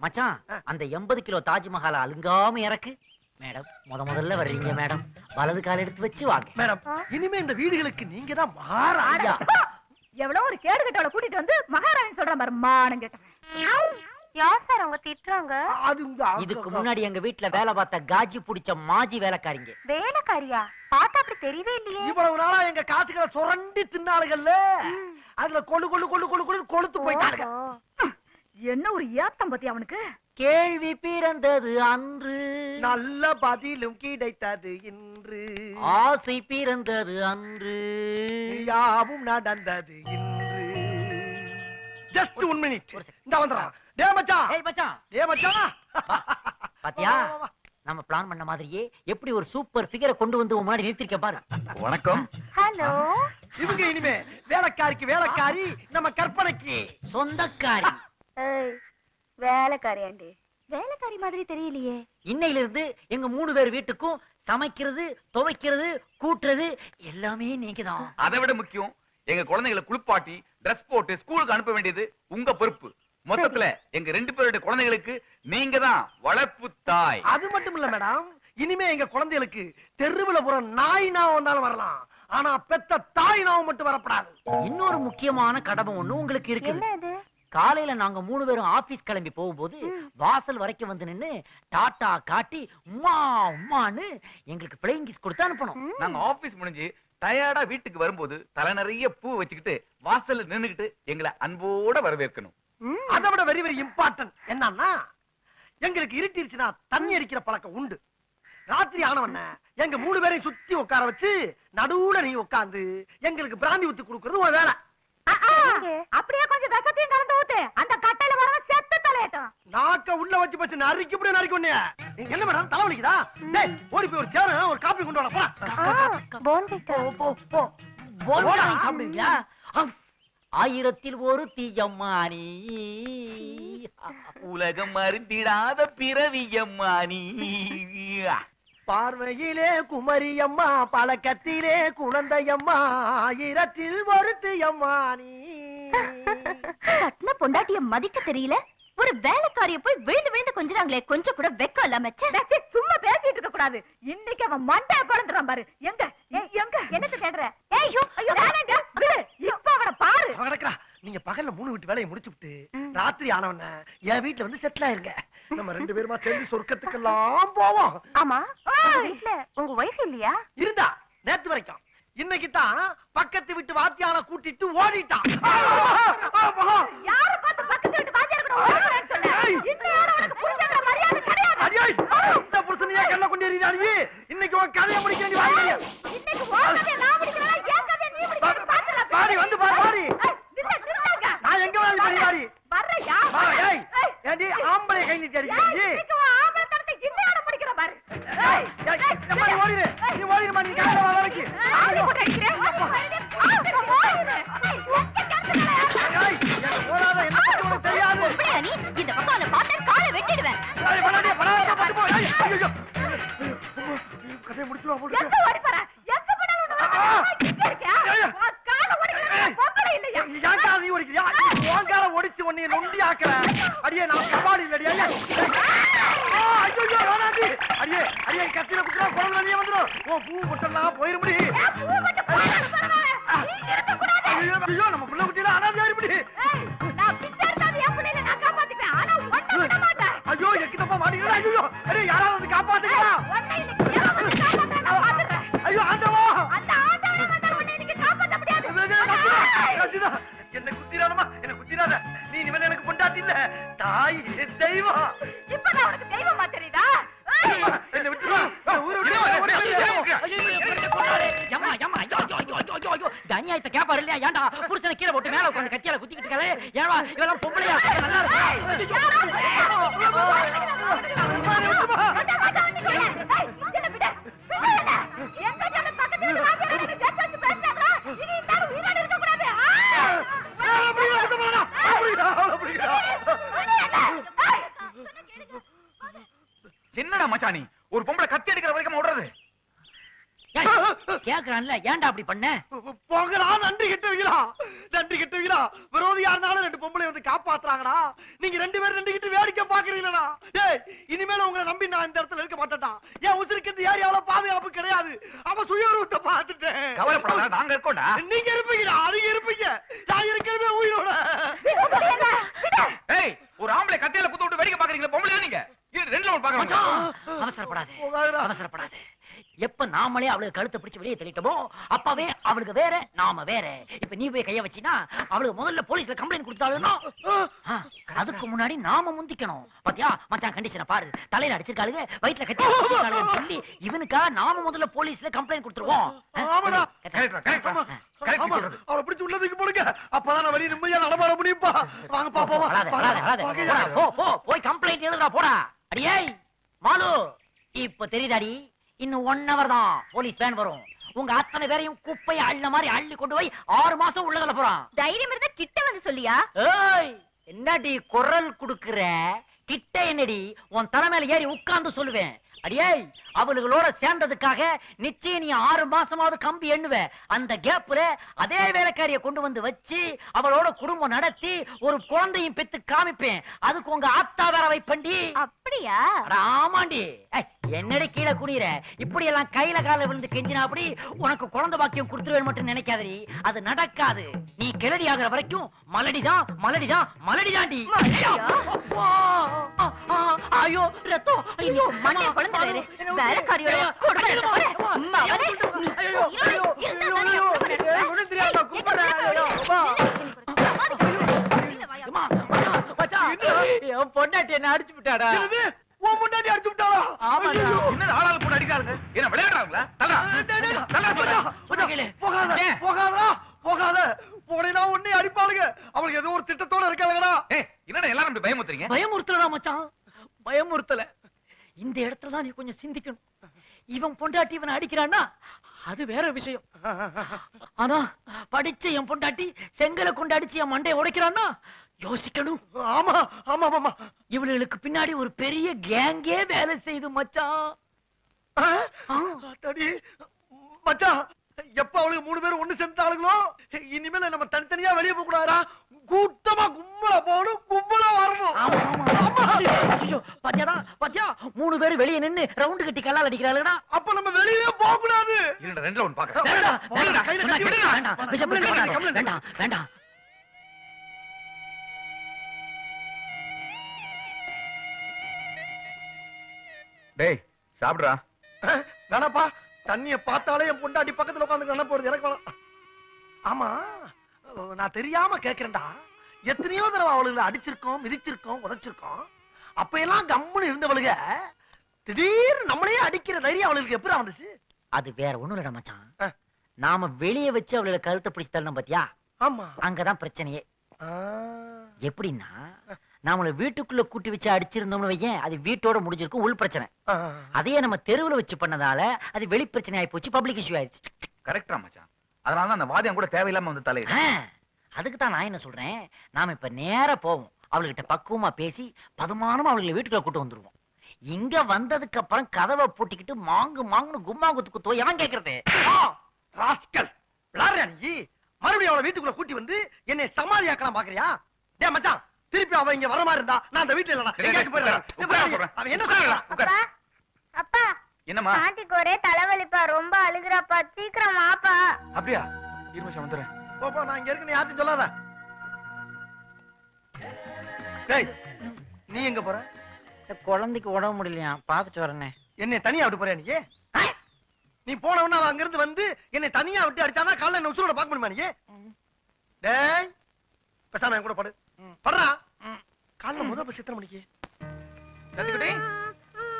மச்சான் அந்த 80 கிலோ தாஜ்மஹால் அலுங்காம இறக்கு. மேடம் முதல்ல வர்றீங்க மேடம். வலது கால் எடுத்து வச்சு வாங்க மேடம். இனிமே இந்த வீடுகளுக்கு நீங்க தான் மகாராஜா. எவ்வளவு ஒரு கேடு கட்டவளை கூட்டிட்டு வந்து மகாராணி சொல்ற மாதிரி மானம் கேட்டவன். யார் சார் அவங்க திட்டுறாங்க? இதுக்கு முன்னாடி எங்க வீட்டுல வேலை பார்த்த காஜி புடிச்ச மாஜி வேலைக்காரிங்க. வேலைக்காரியா? பார்த்தா அப்படி தெரியவே இல்லையே. இவ்வளவு நாளா எங்க காசுகளை சுரண்டி தின்னாளுகள்ல அதுல கொழு கொழு கொழு கொழு கொழு கொளுத்து போயிட்டாங்க. என்ன ஒரு ஏத்தம் பத்தி அவனுக்கு. கேள்வி பிறந்தது அன்று, நல்ல பதிலும் கிடைத்தது இன்று, ஆசை பிறந்தது அன்று, யாவும் நடந்தது இன்று. Just 1 minute. இந்த வந்துறான். டே மச்சான். ஏய் மச்சான். டே மச்சான். பாத்தியா நம்ம பிளான் பண்ண மாதிரியே எப்படி ஒரு சூப்பர் ஃபிகரை கொண்டு வந்து உன் முன்னாடி நிறுத்திருக்க பாரு. வணக்கம். ஹலோ. இவங்க இனிமே வேலைக்காரிக்கு வேலைக்காரி, நம்ம கற்பனைக்கு சொந்தக்காரி. வேலைக்காரியாண்டி? வேலைக்காரி மாதிரி தெரியலையே. இன்னையில இருந்து எங்க 3 பேர் வீட்டுக்கும் சமைக்கிறது, துவைக்கிறது, கூட்டுறது எல்லாமே நீங்கதான். அதை விட முக்கியம், எங்க குழந்தைகளை குளிப்பாட்டி டிரெஸ் போட்டு ஸ்கூலுக்கு அனுப்ப வேண்டியது உங்க பொறுப்பு. மொத்தத்துல எங்க 2 பேருடைய குழந்தைகளுக்கு நீங்க தான் வளர்ப்பு தாய். அது மட்டும் இல்ல மேடம், இனிமே எங்க குழந்தைகளுக்கு தெருவுல போற நாய் நாவம் வந்தாலும் வரலாம், ஆனா பெத்த தாய் நாவம் மட்டும் வரப்படாது. இன்னொரு முக்கியமான கடமை ஒண்ணு உங்களுக்கு இருக்கு. காலையில நாங்க 3 பேரும் ஆபீஸ் கிளம்பி போகும்போது வாசல் வரைக்கும் வந்து நின்னு டாட்டா காட்டி உம்மா உம்மான்னு எங்களுக்கு பிளேயிங் கிஸ் கொடுத்து அனுப்பணும். நாங்க ஆபீஸ் முடிஞ்சு டயர்டா வீட்டுக்கு வரும்போது தலை நிறைய பூ வச்சுக்கிட்டு வாசல்ல நின்னுகிட்டு எங்களை அன்போட வரவேற்கணும். அதை விட வெரி வெரி இம்பார்ட்டன்ட் என்னன்னா, எங்களுக்கு இருட்டிருச்சுன்னா தண்ணி அடிக்கிற பழக்கம் உண்டு. ராத்திரி ஆனவன எங்க 3 பேரையும் சுத்தி உட்கார வச்சு நடுவுல நீ உட்கார்ந்து எங்களுக்கு பிராந்தி ஊத்தி கொடுக்கறது ஒரு வேலை. அப்படியே கொஞ்சம் விஷத்தையும் கலந்து ஊத்து. அந்த கட்டையில வர செத்து தலையட்டும். நாக்க உள்ள வச்சு பச்சு நறுக்கி இப்படியே நறுக்கி ஒண்ணே. நீங்க என்ன மேடம் தலைவலிக்குதா? டேய் ஓடி போய் ஒரு சேர ஒரு காபி கொண்டு வா. போன்விட்டா. போன்விட்டா சாப்பிடுறீங்களா? 1000ல் ஒரு தீயம்மானி, உலகம் மருந்திடாத பிறவியம்மானி. பார்வையிலே குமரியம்மா, பழக்கத்திலே குழந்தையம்மா, 1000ல் ஒருத்தியம்மா நீ. கட்டின பொண்டாட்டிய மதிக்க தெரியல, ஒரு வேலைக்காரிய போய் விழுந்து விழுந்து கொஞ்சறாங்களே, கொஞ்சம் கூட வெக்கம் இல்லாம. சும்மா பேசிட்டு இருக்க கூடாது. இன்னைக்கு அவன் மண்டைய படுத்துறான் பாரு. எங்க எங்க என்னத்து தேடுற? ஐயோ ஐயோ வேணாங்க. இப்ப அவனை பாரு. கிடக்குறா. நீங்க பகல்ல 3 வீட்டு வேலையை முடிச்சுட்டு ராத்திரி ஆனவன என் வீட்டுல வந்து செட்டில் ஆயிருங்க. நம்ம 2 பேருமா சேர்ந்து சொர்க்கத்துக்கெல்லாம் போவோம். ஆமா, வீட்டுல உங்க வைஃப் இல்லையா? இருந்தா நேத்து வரைக்கும். இன்னைக்கு தான் பக்கத்து வீட்டு வாத்தியால கூட்டிட்டு ஓடிட்டான். யாரை பார்த்து பக்கத்து வீட்டு வாத்தியார கூட ஓடுறேன்னு சொன்னே? இந்த யாரோ உனக்கு புருஷங்கிற மரியாதை கிடையாது. அடியே இந்த புருஷனையே கல்ல கொண்டு எறிறானே. இன்னைக்கு உன் கதையை முடிக்க வேண்டிய வாங்க. இன்னைக்கு ஓடவே நான் முடிக்கறேன். ஏன் கதையை நீ முடிக்க பாத்துற? பாடி வந்து பாடி. நில்லுங்க. நான் எங்க வந்து பாடி. வர்றயா? வா ஏய். ஏண்டி ஆம்பளை கை நீட்டி அடிக்கிறீ? இன்னைக்கு ஆம்பளை தரத்தை இந்த யாரோ முடிக்கற பாரு. ஏய் நம்ம ஓடிரு. நீ ஓடிரு நீ காலைல வா வரைக்கும். ஆளு போட்டு அடிக்கிறேன். ஏய் ஓடாத என்ன பண்ணுவ தெரியாது. அப்படியே நீ இந்த பக்கம் பாத்து காலை வெட்டிடுவேன். ஏய் படாதே பட்டு போ. ஏய் ஐயோ. கதை முடிச்சுவா போடு. எங்க ஓடி போற? எங்க போனாலும் உனக்கு இங்க இருக்கியா? கால ஓடிக்கிறேன். பொம்பளை இல்லையா? யாக்கா நீ ஓடிக்கிறியா? உன் கால ஓடிச்சு உன்னை நொண்டி ஆக்கற. அடியே நான் கபாடி இல்லடி. ஐயோ வேணாடி. அடியே கத்தில குத்துறா குரல் வெளிய வந்துரும். ஓ பூ போட்டலாம் போயிரும்டி. பூ மட்டும் போடாத பரவாயில்லை. நீ இருக்க கூடாது. ஐயோ நம்ம புள்ள குட்டில அனாதை ஆயிரும்டி. நான் பிச்சை எடுத்தாது என் புள்ளைய நான் காப்பாத்திப்பேன். ஆனா ஒண்ணு விட மாட்டேன். ஐயோ எக்கிட்டப்பா மாட்டீங்களா? ஐயோ அரே யாராவது வந்து காப்பாத்துங்க. ஒண்ணு இன்னைக்கு ஏன் வந்து காப்பாத்துறேன் நான் பாத்துறேன். ஐயோ ஆண்டவா. அந்த ஆண்டவனே வந்தாலும் ஒண்ணு இன்னைக்கு காப்பாத்த முடியாது. என்ன குத்திராதமா? என்ன குத்திராத. நீ இவன் எனக்கு பொண்டாட்டி இல்ல, தாய் தெய்வம். இப்ப நான் உனக்கு தெய்வமா தெரியுதா? என்ன விட்டுவா. ஊரு விட்டு அநியாயத்தை கேப்பாரு இல்லையா? ஏன்டா புருஷனை கீழே போட்டு மேல உட்காந்து கத்தியால குத்திக்கிட்டு இருக்காரு? ஏவா இதெல்லாம் பொம்பளையா? நல்லா என்னடா மச்சானி, ஒரு பொம்பளை கத்தி எடுக்கிற வரைக்கும் ஓடுறது? கேக்குறான்ல, ஏன்டா அப்படி பண்ண? போங்கடா. நன்றி கெட்டவங்களா, நன்றி கெட்டவங்களா. விரோதியா இருந்தாலும் 2 பொம்பளை வந்து காப்பாத்து. காப்பாத்துறாங்கடா. நீங்க 2 பேரும் நின்னுகிட்டு வேடிக்கை பாக்குறீங்களா? ஏய், இனிமேல உங்களை நம்பி நான் இந்த இடத்துல இருக்க மாட்டேன்டா. என் உசுருக்கு இந்த ஏரியாவுல பாதுகாப்பு கிடையாது. அவன் சுயரூபத்தை பார்த்துட்டேன். கவலைப்படாத, நாங்க இருக்கோம்டா. நீங்க இருப்பீங்கடா, நீங்க இருப்பீங்க. நான் இருக்கவே உயிரோட. ஏய், ஒரு ஆம்பளை கட்டையில குத்து விட்டு வேடிக்கை பாக்குறீங்களா? பொம்பளையா நீங்க? இது 2 லெவல் பாக்குறீங்க. அவசரப்படாத. எப்ப நாமளே அவளுக்கு கழுத்தை பிடிச்சு வெளியே தள்ளிட்டோமோ அப்பவே அவளுக்கு வேற நாம வேற. இப்ப நீ போய் கைய வச்சினா அவளுக்கு முதல்ல போலீஸ்ல கம்ப்ளைண்ட் கொடுத்தாலும் அதுக்கு முன்னாடி நாம முந்திக்கணும். பாத்தியா மச்சான் கண்டிஷனை பாரு. தலையில அடிச்சிருக்காளுங்க, வயிற்றுல கட்டி அடிச்சிருக்காளுங்கன்னு சொல்லி இவனுக்கா நாம முதல்ல போலீஸ்ல கம்ப்ளைண்ட் கொடுத்துருவோம். அவளை பிடிச்சு உள்ளதுக்கு போடுங்க. அப்பதான் நான் வெளியே நிம்மதியா நடமாட முடியும்பா. வாங்க பாப்போம். போய் கம்ப்ளைண்ட் எழுதுறா போடா. அடியே மாலு, இப்ப தெரியுதாடி? இன்னும் 1 hour தான் போலீஸ் வேன் வரும். உங்க அத்தனை பேரையும் குப்பையை அள்ள மாதிரி அள்ளி கொண்டு போய் 6 மாசம் உள்ள தள்ள போறான். தைரியம் இருந்தா கிட்ட வந்து சொல்லியா? ஏய், என்னடி குரல் குடுக்குற? கிட்ட என்னடி? உன் தலைமையில ஏறி உட்கார்ந்து சொல்லுவேன். அடியே, அவளுகளோட சேர்ந்ததுக்காக நிச்சயம் நீ 6 மாசமாவது கம்பி எண்ணுவ. அந்த கேப்ல அதே வேலைக்காரிய கொண்டு வந்து வச்சு அவளோட குடும்பம் நடத்தி ஒரு குழந்தையும் பெத்து காமிப்பேன். அதுக்கு உங்க ஆத்தா வேற வைப்பண்டி. அப்படியா? ஆமாண்டி. என்னடி கீழே குனிற? இப்படி எல்லாம் கையில கால விழுந்து கெஞ்சினா அப்படி உனக்கு குழந்தை பாக்கியம் கொடுத்துருவேன் மட்டும் நினைக்காதடி. அது நடக்காது. நீ கிளடி ஆகிற வரைக்கும் மலடிதான் மலடிதான் மலடிதாண்டி. ஐயோ ரத்தம். ஐயோ மண்ணை குழந்தை வேலைக்காரியோட பொண்டாட்டி என்ன அடிச்சு விட்டாடா? முன்னாடி அடிச்சு விட்டாளா? ஆளாள் கூட அடிக்காருங்க. என்ன விளையாடுறாங்களா? போகாத போனா உன்னை அடிப்பாளுங்க. அவளுக்கு ஏதோ ஒரு திட்டத்தோட இருக்காளுங்கடா. என்னடா எல்லாரும் பயமுத்துறீங்க? பயமுறுத்தலடா மச்சான், பயமுறுத்தல. இந்த இடத்துலதான் நீ கொஞ்சம் சிந்திக்கணும். இவன் பொண்டாட்டி இவனை அடிக்கிறான்னா அது வேற விஷயம். ஆனா படிச்ச என் பொண்டாட்டி செங்கலை கொண்டு அடிச்சு என் மண்டையை உடைக்கிறான்னா யோசிக்கணும். ஆமா ஆமா ஆமா. இவளுக்கு பின்னாடி ஒரு பெரிய கேங்கே வேலை செய்து மச்சான். மச்சான், எப்ப அவளுக்கு 3 பேரும் ஒண்ணு சேர்ந்தாளுங்களோ இனிமேல நம்ம தனித்தனியா வெளியே போக கூடாதா? கூட்டமா கும்பலா போகணும், கும்பலா வரணும். பாத்தியாடா பாத்தியா, 3 பேரும் வெளியே நின்னு ரவுண்டு கட்டி கல்லால் அடிக்கிறாளுடா. அப்ப நம்ம வெளியே போக கூடாது. 2 லெவல் பாக்குறேன். வேண்டாம் வேண்டாம். டேய் சாப்பிடுறா. வேணாப்பா, தண்ணிய பார்த்தாலே என் பொண்டாட்டி பக்கத்துல உட்காந்து கண்ண போறது எனக்கு வேணாம். ஆமா, நான் தெரியாம கேக்குறேன்டா. எத்தனையோ தடவை அவளுகளை அடிச்சிருக்கோம், மிதிச்சிருக்கோம், உதைச்சிருக்கோம். அப்ப எல்லாம் கம்முன்னு இருந்தவளுக திடீர்னு நம்மளையே அடிக்கிற தைரியம் அவளுக்கு எப்படி வந்துச்சு? அது வேற ஒண்ணும் இல்லடா மச்சான். நாம வெளியே வச்சு அவளோட கழுத்தை பிடிச்சு தள்ளணும் பாத்தியா? ஆமா, அங்கதான் பிரச்சனையே. எப்படின்னா நாமள வீட்டுக்குள்ள கூட்டி வச்சு அடிச்சிருந்தோம்னு வையேன், அது வீட்டோட முடிஞ்சிருக்கும், உள் பிரச்சனை. அதையே நம்ம தெருவுல வச்சு பண்ணதால அது வெளி பிரச்சனை ஆயி போச்சு, பப்ளிக் இஷ்யூ ஆயிடுச்சு. கரெக்டா மச்சான். அதனாலதான் அந்த வாதியம் கூட தேவையில்லாம வந்து தலை. அதுக்கு தான் நான் என்ன சொல்றேன், நாம இப்ப நேரா போவோம். அவளுகிட்ட பக்குவமா பேசி பதுமானமா அவளுக்கு வீட்டுக்குள்ள கூட்டு வந்துருவோம். இங்க வந்ததுக்கு அப்புறம் கதவை பூட்டிக்கிட்டு மாங்கு மாங்குன்னு கும்மா குத்து குத்துவோம். எவன் கேக்குறது? ராஸ்கல், விளையாடுறியா நீ? மறுபடியும் அவளை வீட்டுக்குள்ள கூட்டி வந்து என்னை சமாதியாக்கலாம் பாக்குறியா? டே மச்சான், திருப்பி அவ இங்க வர மாதிரி இருந்தா நான் அந்த வீட்டுல இல்லடா. எங்கேயாச்சும் போயிடுறேன். அவன் என்ன சொல்றா? அப்பா, என்னம்மா? ஆண்டிக்கு ஒரே தலைவலிப்பா, ரொம்ப அழுகுறாப்பா, சீக்கிரம் வாப்பா. அப்படியா? இருமஷம் வந்துறேன். போப்பா, நான் இங்க இருக்கேன்னு யார்ட்டும் சொல்லாத. டேய், நீ எங்க போற? குழந்தைக்கு உடம்பு முடியலையா, பாத்துட்டு வரனே. என்னை தனியா விட்டு போறியா நீ? நீ போனவன அவன் அங்க இருந்து வந்து என்னை தனியா விட்டு அடிச்சாதான் காலைல என்ன உசுரோட பாக்க முடியுமா நீ? டேய், பேசாம என் கூட படு. படுறா. காலைல முதல் பஸ் எத்தனை மணிக்கு? சந்திக்குட்டி,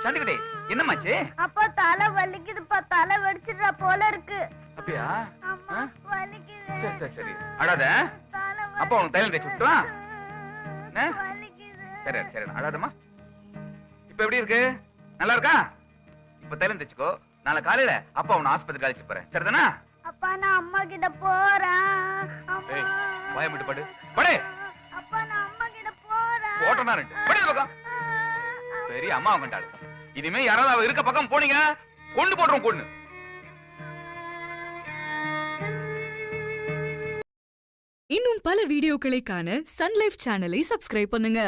சந்திக்குட்டி, என்னமாச்சு? அப்பா தலை வலிக்குதுப்பா, தலை வெடிச்சிடுறா போல இருக்கு. அப்படியா? அம்மா வலிக்குது. சரி சரி சரி, அழாத. தலை அப்பா உனக்கு தைலம் தேய்ச்சி விட்டுவா? வலிக்குது. சரி சரி, அழாதம்மா. இப்ப எப்படி இருக்கு? நல்லா இருக்கா? இப்ப தைலம் தேய்ச்சிக்கோ. நாளை காலையில அப்பா உன்னை ஆஸ்பத்திரி அழைச்சு போறேன், சரிதானா? அப்பா நான் அம்மா கிட்ட போறேன். ஏய், வாயை மட்டும் படு. படு. அப்பா நான் அம்மா கிட்ட போறேன். ஓட்டனா ரெண்டு. படு இந்த பக்கம். சரி, அம்மா கொண்டாடு. இனிமே யாராவது அவ இருக்க பக்கம் போனீங்க கொண்டு போடுறோம் கொண்டு. இன்னும் பல வீடியோக்களை காண சன் லைஃப் சேனலை சப்ஸ்கிரைப் பண்ணுங்க.